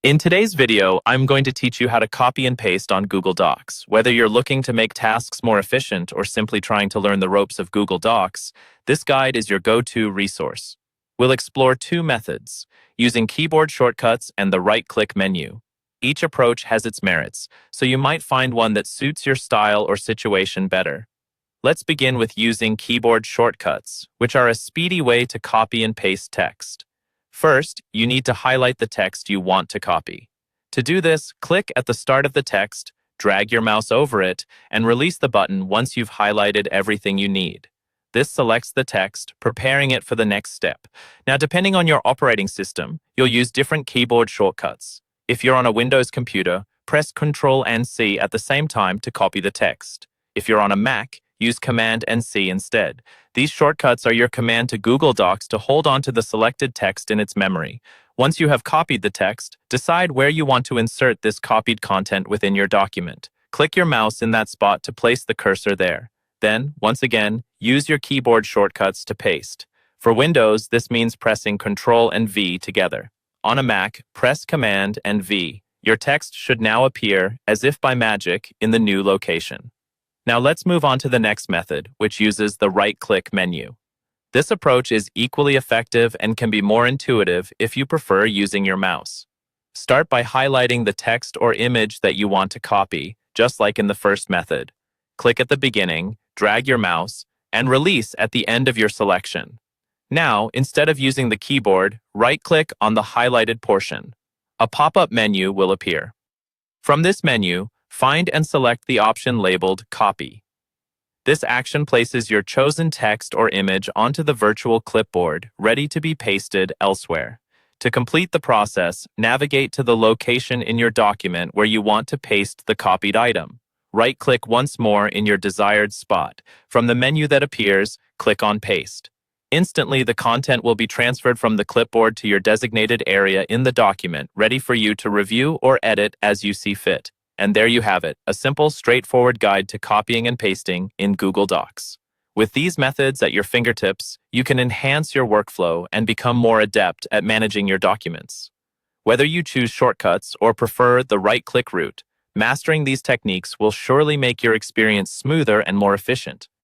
In today's video, I'm going to teach you how to copy and paste on Google Docs. Whether you're looking to make tasks more efficient or simply trying to learn the ropes of Google Docs, this guide is your go-to resource. We'll explore two methods, using keyboard shortcuts and the right-click menu. Each approach has its merits, so you might find one that suits your style or situation better. Let's begin with using keyboard shortcuts, which are a speedy way to copy and paste text. First, you need to highlight the text you want to copy. To do this, click at the start of the text, drag your mouse over it, and release the button once you've highlighted everything you need. This selects the text, preparing it for the next step. Now, depending on your operating system, you'll use different keyboard shortcuts. If you're on a Windows computer, press Ctrl and C at the same time to copy the text. If you're on a Mac, use Command and C instead. These shortcuts are your command to Google Docs to hold on to the selected text in its memory. Once you have copied the text, decide where you want to insert this copied content within your document. Click your mouse in that spot to place the cursor there. Then, once again, use your keyboard shortcuts to paste. For Windows, this means pressing Ctrl and V together. On a Mac, press Command and V. Your text should now appear, as if by magic, in the new location. Now let's move on to the next method, which uses the right-click menu. This approach is equally effective and can be more intuitive if you prefer using your mouse. Start by highlighting the text or image that you want to copy, just like in the first method. Click at the beginning, drag your mouse, and release at the end of your selection. Now, instead of using the keyboard, right-click on the highlighted portion. A pop-up menu will appear. From this menu, find and select the option labeled Copy. This action places your chosen text or image onto the virtual clipboard, ready to be pasted elsewhere. To complete the process, navigate to the location in your document where you want to paste the copied item. Right-click once more in your desired spot. From the menu that appears, click on Paste. Instantly, the content will be transferred from the clipboard to your designated area in the document, ready for you to review or edit as you see fit. And there you have it, a simple, straightforward guide to copying and pasting in Google Docs. With these methods at your fingertips, you can enhance your workflow and become more adept at managing your documents. Whether you choose shortcuts or prefer the right-click route, mastering these techniques will surely make your experience smoother and more efficient.